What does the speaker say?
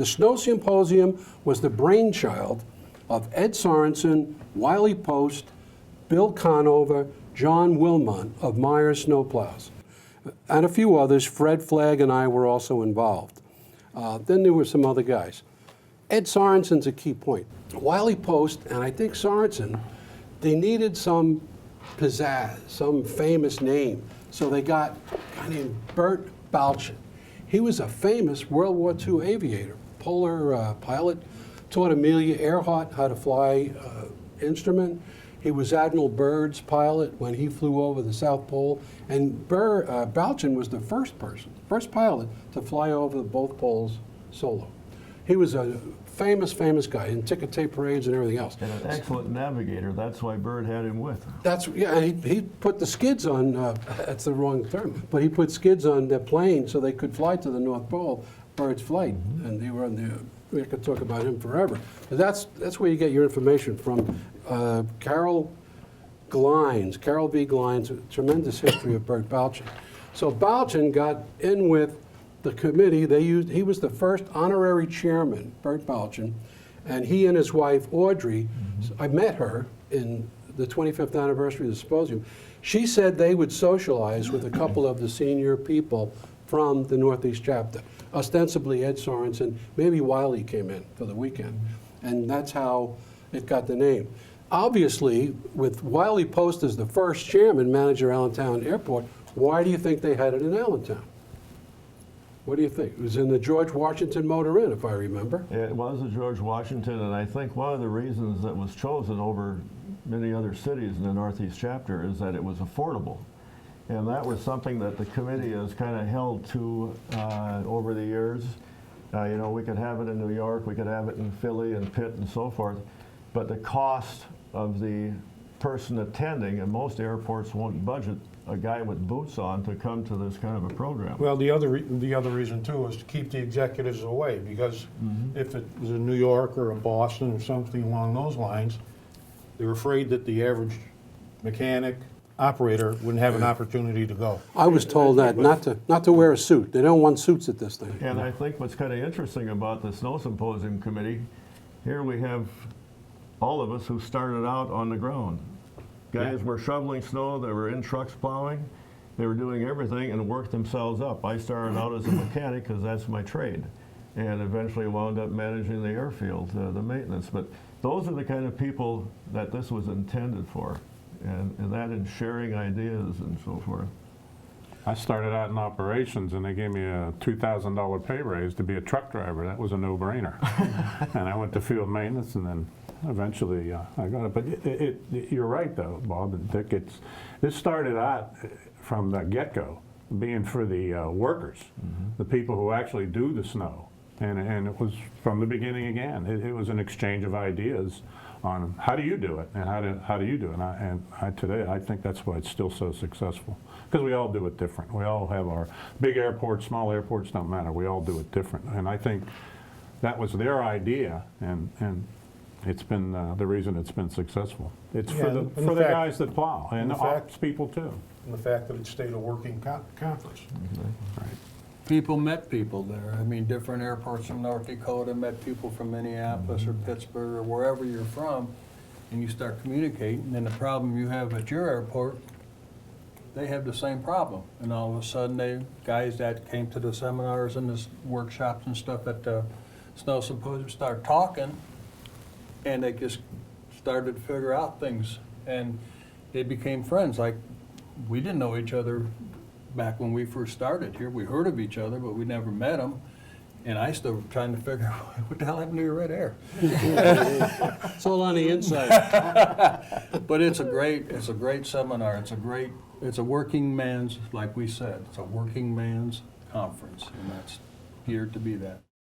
The Snow Symposium was the brainchild of Ed Sorensen, Wiley Post, Bill Conover, John Wilmot of Myers Snowplows, and a few others. Fred Flagg and I were also involved. Then there were some other guys. Ed Sorensen's a key point. Wiley Post, and I think Sorensen, they needed some pizzazz, some famous name. So they got a guy named Bert Balchin. He was a famous World War II aviator, polar pilot, taught Amelia Earhart how to fly instrument. He was Admiral Byrd's pilot when he flew over the South Pole. And Balchin was the first pilot to fly over both poles solo. He was a famous guy in ticker tape parades and everything else. And an excellent navigator. That's why Byrd had him with. Yeah, he put the skids on, that's the wrong term, but he put skids on the plane so they could fly to the North Pole, Byrd's flight. And they were on the, we could talk about him forever. But that's where you get your information from. Carol V. Glines, a tremendous history of Bert Balchin. So Balchin got in with the committee. He was the first honorary chairman, Bert Balchin, and he and his wife, Audrey, I met her in the 25th anniversary of the Symposium. She said they would socialize with a couple of the senior people from the Northeast chapter, ostensibly Ed Sorensen. Maybe Wiley came in for the weekend, and that's how it got the name. Obviously, with Wiley Post as the first chairman, manager Allentown Airport, why do you think they had it in Allentown? What do you think? It was in the George Washington Motor Inn, if I remember. It was the George Washington, and I think one of the reasons that was chosen over many other cities in the Northeast chapter is that it was affordable. And that was something that the committee has kind of held to over the years. You know, we could have it in New York, we could have it in Philly and Pitt and so forth, but the cost of the person attending, and most airports won't budget a guy with boots on to come to this kind of a program. Well, the other reason too is to keep the executives away, because if it was in New York or in Boston or something along those lines, they're afraid that the average mechanic, operator wouldn't have an opportunity to go. I was told that not to wear a suit. They don't want suits at this thing. And I think what's kind of interesting about the Snow Symposium Committee, here we have all of us who started out on the ground. Guys were shoveling snow, they were in trucks plowing, they were doing everything and worked themselves up. I started out as a mechanic because that's my trade, and eventually wound up managing the airfield, the maintenance. But those are the kind of people that this was intended for, and that in sharing ideas and so forth. I started out in operations, and they gave me a $2,000 pay raise to be a truck driver. That was a no-brainer. And I went to field maintenance, and then eventually I got it. But you're right, though, Bob and Dick. This started out from the get-go being for the workers, the people who actually do the snow. And it was from the beginning again. It was an exchange of ideas on how do you do it and how do you do it. Today, I think that's why it's still so successful, because we all do it different. We all have our big airports, small airports, don't matter. We all do it different. And I think that was their idea, and it's been the reason it's been successful. It's for the guys that plow, and the ops people too. And the fact that it stayed a working conference. Right. People met people there. I mean, different airports from North Dakota met people from Minneapolis or Pittsburgh or wherever you're from, and you start communicating, and the problem you have at your airport, they have the same problem. And all of a sudden, guys that came to the seminars and the workshops and stuff at the Snow Symposium start talking, and they just started to figure out things, and they became friends. Like, we didn't know each other back when we first started here. We heard of each other, but we never met them. And I still trying to figure out what the hell happened to your red hair. It's all on the inside. But it's a great seminar. It's a working man's, like we said, it's a working man's conference, and that's geared to be that.